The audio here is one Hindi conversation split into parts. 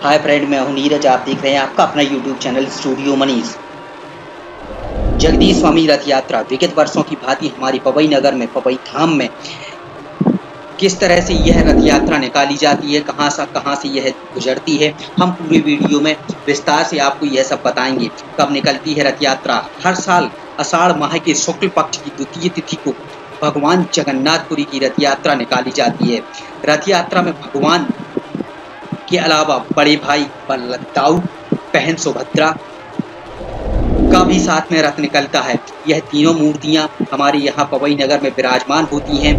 हाय फ्रेंड, मैं हूं नीरज। आप देख रहे हैं आपका अपना YouTube channel studio Manish. Jagdish Swami Rath Yatra विगत वर्षों की भांति हमारी पवई नगर में पवई धाम में किस तरह से यह रथ यात्रा निकाली जाती है, कहां से यह गुजरती है, हम पूरे वीडियो में विस्तार से आपको यह सब बताएंगे। कब निकलती है रथ यात्रा? हर साल आषाढ़ माह के शुक्ल पक्ष की द्वितीय तिथि को भगवान जगन्नाथपुरी की रथ यात्रा निकाली जाती है। रथ यात्रा में भगवान के अलावा बड़े भाई बलदाऊ, बहन सुभद्रा का भी साथ में रथ निकलता है। यह तीनों मूर्तियां हमारे यहाँ पवई नगर में विराजमान होती हैं।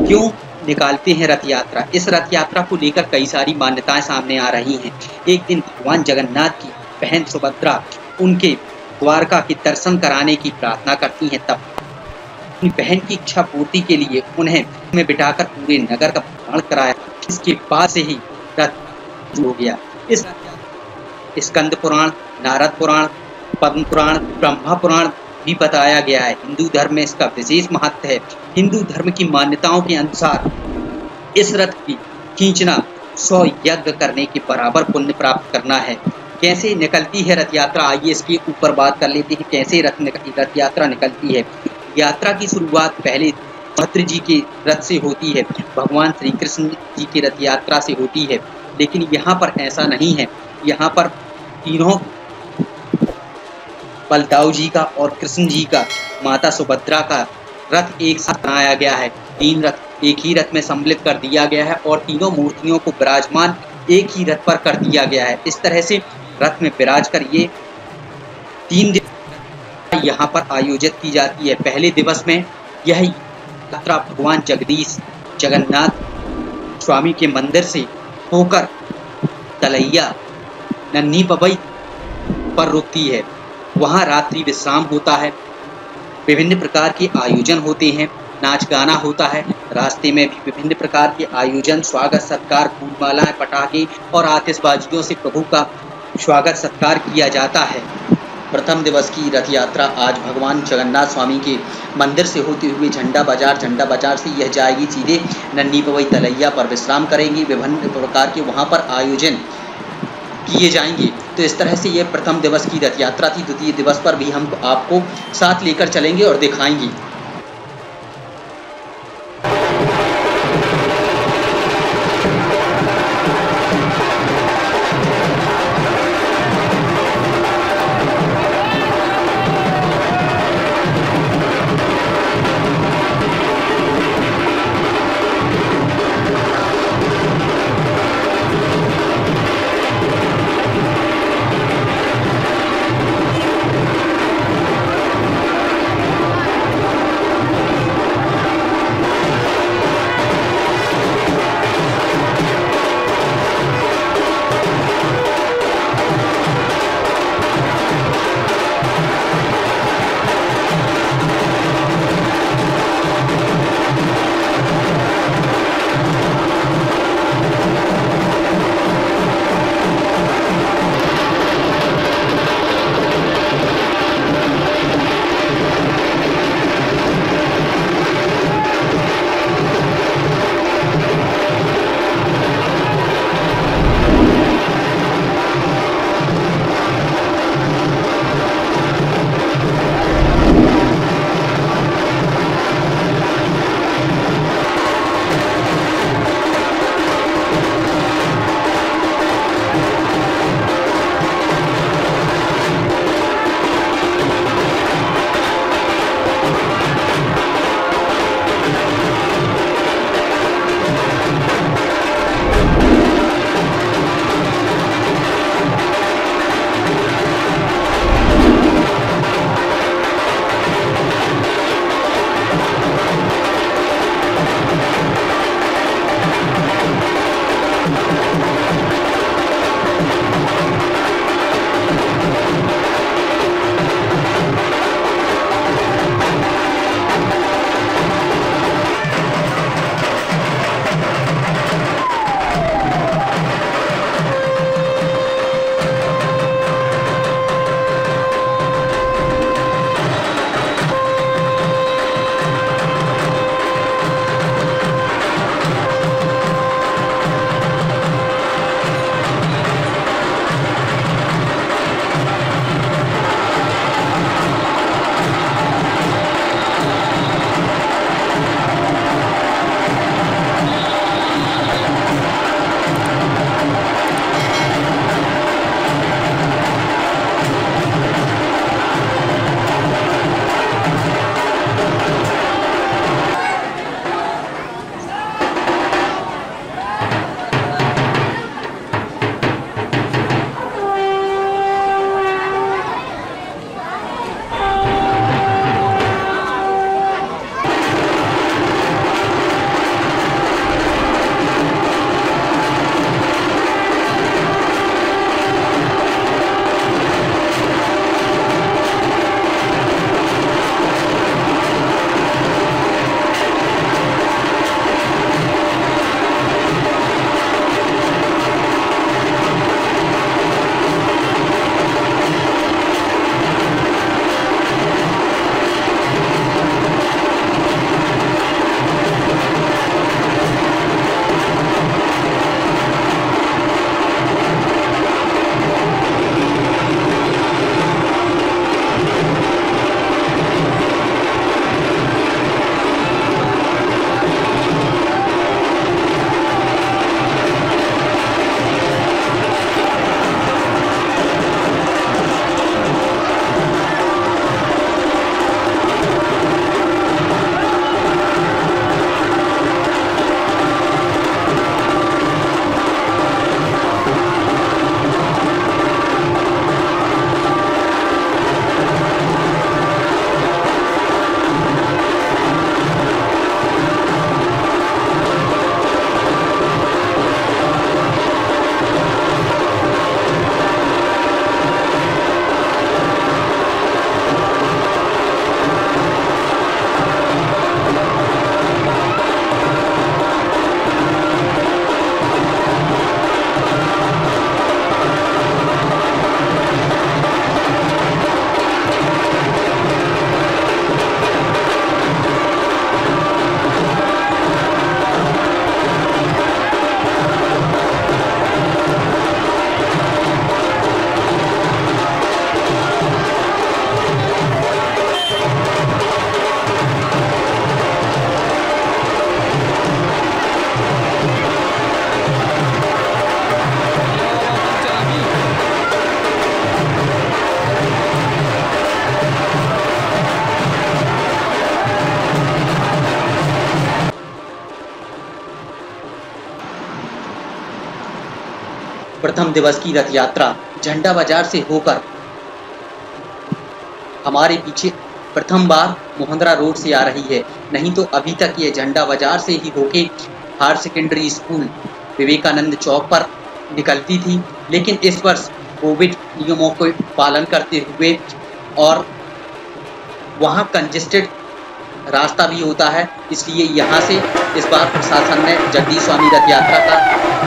क्यों निकालते हैं रथ यात्रा? इस रथ यात्रा को लेकर कई सारी मान्यताएं सामने आ रही हैं। एक दिन भगवान जगन्नाथ की बहन सुभद्रा उनके द्वारका के दर्शन कराने की प्रार्थना करती हैं। तब अपनी बहन की इच्छा पूर्ति के लिए उन्हें में बिठाकर पूरे नगर का भ्रमण कराया। इसके बाद से ही रथ शुरू हो गया। इस स्कंद पुराण, नारद पुराण, पद्म पुराण, ब्रह्मा पुराण भी बताया गया है। हिंदू धर्म में इसका विशेष महत्व है। हिंदू धर्म की मान्यताओं के अनुसार इस रथ की खींचना 100 यज्ञ करने के बराबर पुण्य प्राप्त करना है। कैसे निकलती है रथ यात्रा, आइए इसके ऊपर बात कर लेते हैं। कैसे रथ यात्रा निकलती है? यात्रा की शुरुआत पहले भद्र जी के रथ से होती है, भगवान श्री कृष्ण जी की रथ यात्रा से होती है। लेकिन यहाँ पर ऐसा नहीं है। यहाँ पर तीनों बलदाऊ जी का और कृष्ण जी का, माता सुभद्रा का रथ एक साथ बनाया गया है। तीन रथ एक ही रथ में सम्मिलित कर दिया गया है और तीनों मूर्तियों को विराजमान एक ही रथ पर कर दिया गया है। इस तरह से रथ में विराज कर ये 3 दिन यहाँ पर आयोजित की जाती है। पहले दिवस में यह यात्रा भगवान जगन्नाथ स्वामी के मंदिर से होकर तलैया नन्ही पवई पर रुकती है। वहाँ रात्रि विश्राम होता है। विभिन्न प्रकार के आयोजन होते हैं, नाच गाना होता है। रास्ते में भी विभिन्न प्रकार के आयोजन, स्वागत सत्कार, फूलमालाएं, पटाखे और आतिशबाजियों से प्रभु का स्वागत सत्कार किया जाता है। प्रथम दिवस की रथ यात्रा आज भगवान जगन्नाथ स्वामी के मंदिर से होते हुए झंडा बाजार से यह जाएगी सीधे नन्ही पवई तलैया पर विश्राम करेंगी। विभिन्न प्रकार के वहाँ पर आयोजन किए जाएंगे। तो इस तरह से ये प्रथम दिवस की रथ यात्रा थी। द्वितीय दिवस पर भी हम आपको साथ लेकर चलेंगे और दिखाएंगे। प्रथम दिवस की रथ यात्रा झंडा बाजार से होकर हमारे पीछे प्रथम बार मोहंद्रा रोड से आ रही है। नहीं तो अभी तक ये झंडा बाजार से ही होके हायर सेकेंडरी स्कूल विवेकानंद चौक पर निकलती थी, लेकिन इस वर्ष कोविड नियमों को पालन करते हुए और वहाँ कंजेस्टेड रास्ता भी होता है, इसलिए यहाँ से इस बार प्रशासन ने जगदीश स्वामी रथ यात्रा का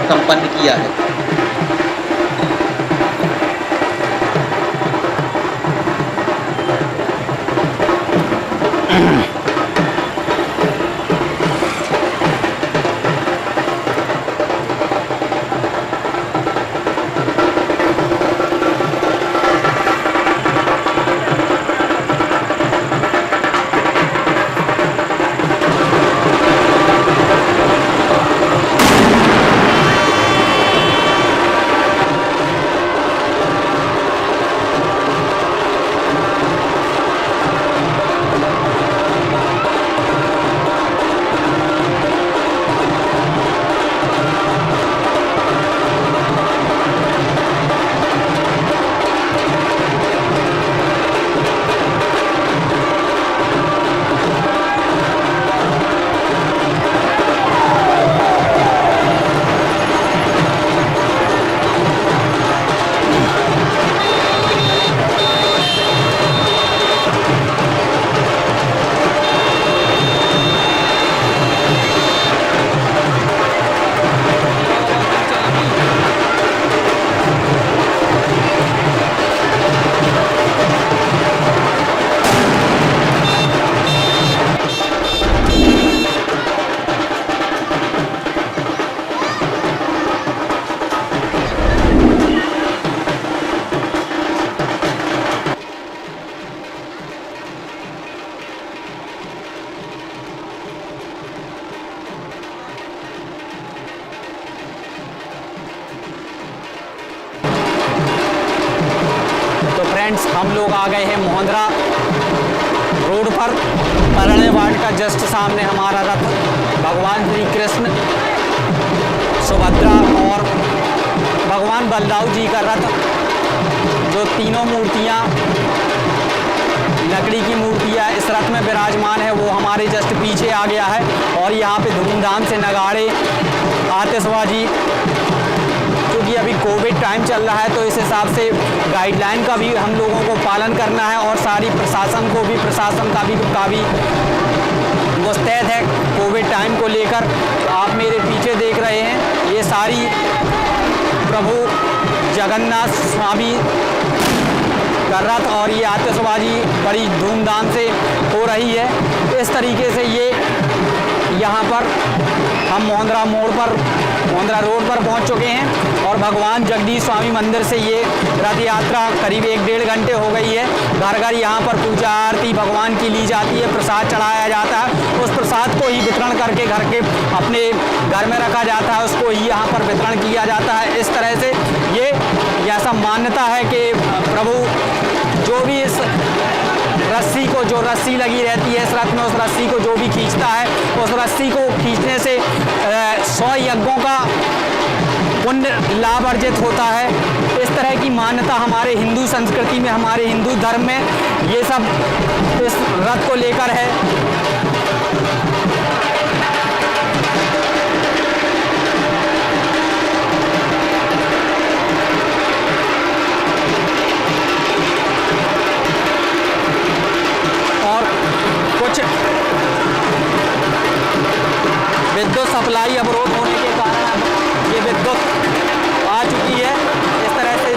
संपन्न किया है। फ्रेंड्स, हम लोग आ गए हैं मोहंद्रा रोड पर। परणे वार्ड का जस्ट सामने हमारा रथ भगवान श्री कृष्ण, सुभद्रा और भगवान बलदाऊ जी का रथ, जो तीनों मूर्तियाँ लकड़ी की मूर्तियाँ इस रथ में विराजमान है, वो हमारे जस्ट पीछे आ गया है। और यहाँ पे धूमधाम से नगाड़े, आतिशबाजी, क्योंकि अभी कोविड टाइम चल रहा है तो इस हिसाब से गाइडलाइन का भी हम लोगों को पालन करना है और सारी प्रशासन का भी मुस्तैद है कोविड टाइम को लेकर। तो आप मेरे पीछे देख रहे हैं, ये सारी प्रभु जगन्नाथ स्वामी का रथ और ये आतिशबाजी बड़ी धूमधाम से हो रही है। इस तरीके से ये यहाँ पर हम मोहंद्रा रोड पर पहुँच चुके हैं और भगवान जगदीश स्वामी मंदिर से ये रथ यात्रा करीब 1-1.5 घंटे हो गई है। घर घर यहाँ पर पूजा आरती भगवान की ली जाती है, प्रसाद चढ़ाया जाता है। उस प्रसाद को ही वितरण करके अपने घर में रखा जाता है, उसको ही यहाँ पर वितरण किया जाता है। इस तरह से ये ऐसा मान्यता है कि प्रभु जो भी इस रस्सी को, जो रस्सी लगी रहती है इस रथ में, उस रस्सी को जो भी खींचता है, उस रस्सी को खींचने से 100 यज्ञों का पुण्य लाभ अर्जित होता है। इस तरह की मान्यता हमारे हिंदू संस्कृति में, हमारे हिंदू धर्म में ये सब इस रथ को लेकर है। और कुछ विद्युत सप्लाई अवरोध होने के कारण ये विद्युत आ चुकी है। इस तरह से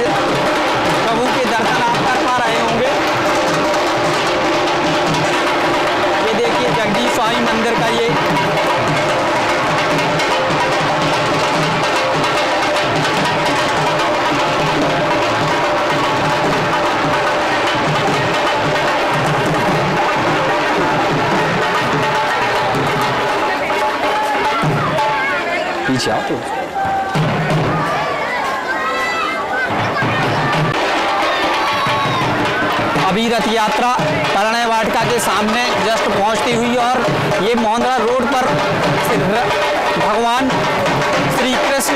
प्रभु के दर्शन आप कर पा रहे होंगे। ये देखिए जगदीश स्वामी मंदिर का ये पीछे आओ तो। अभी रथ यात्रा परिणय वाटिका के सामने जस्ट पहुंचती हुई और ये मोहंद्रा रोड पर भगवान श्री कृष्ण,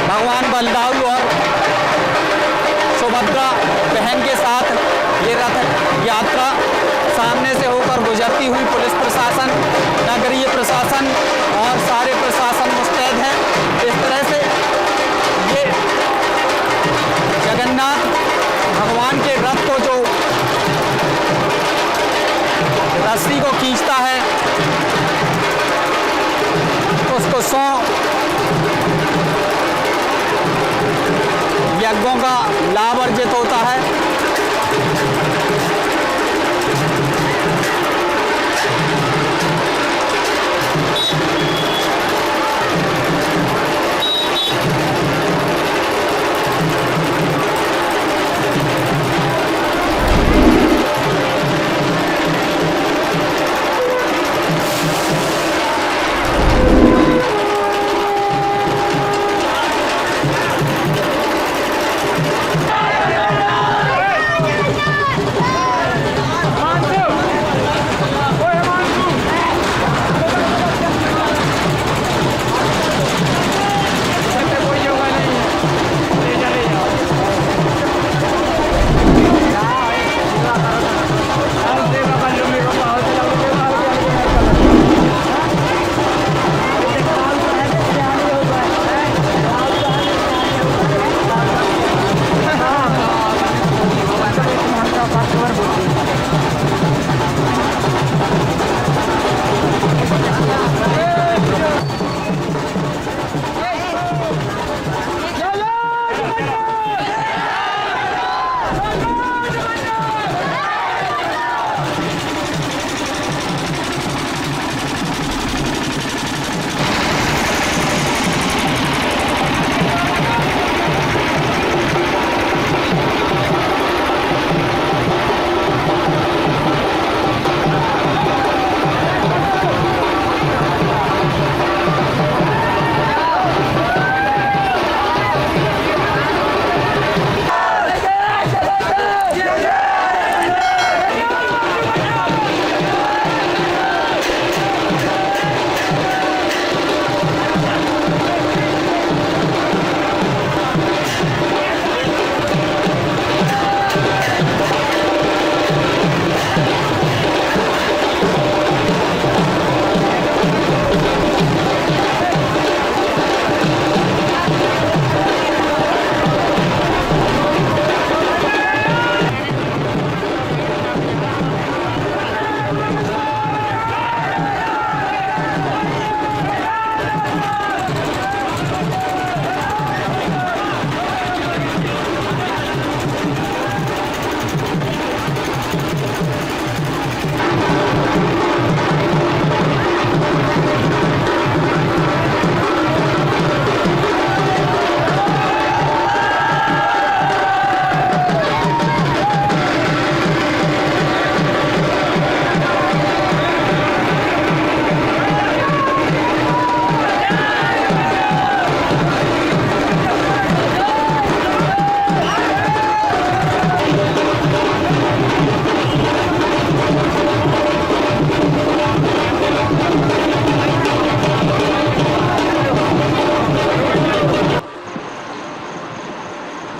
भगवान बलदाऊ और सुभद्रा बहन के साथ ये रथ यात्रा सामने से होकर गुजरती हुई पुलिस प्रशासन, नगरीय प्रशासन और सारे प्रशासन मुस्तैद हैं। इस तरह से ये जगन्नाथ भगवान के रथ को जो रस्सी को खींचता है उसको 100 यज्ञों का लाभ अर्जित होता है।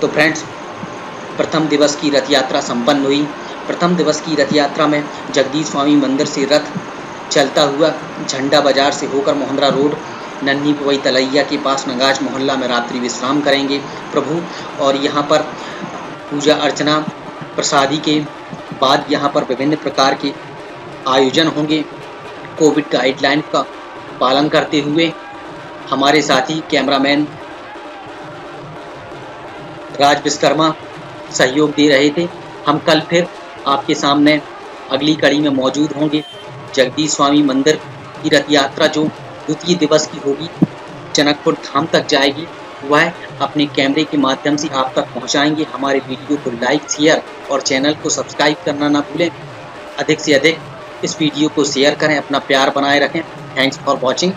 तो फ्रेंड्स, प्रथम दिवस की रथ यात्रा संपन्न हुई। प्रथम दिवस की रथ यात्रा में जगदीश स्वामी मंदिर से रथ चलता हुआ झंडा बाजार से होकर मोहंद्रा रोड नन्ही पवई तलैया के पास नगाज मोहल्ला में रात्रि विश्राम करेंगे प्रभु। और यहाँ पर पूजा अर्चना प्रसादी के बाद यहाँ पर विभिन्न प्रकार के आयोजन होंगे कोविड गाइडलाइन का पालन करते हुए। हमारे साथी कैमरामैन राज विश्वकर्मा सहयोग दे रहे थे। हम कल फिर आपके सामने अगली कड़ी में मौजूद होंगे। जगदीश स्वामी मंदिर की रथ यात्रा जो द्वितीय दिवस की होगी, जनकपुर धाम तक जाएगी, वह अपने कैमरे के माध्यम से आप तक पहुंचाएंगे। हमारे वीडियो को लाइक, शेयर और चैनल को सब्सक्राइब करना ना भूलें। अधिक से अधिक इस वीडियो को शेयर करें, अपना प्यार बनाए रखें। Thanks for watching.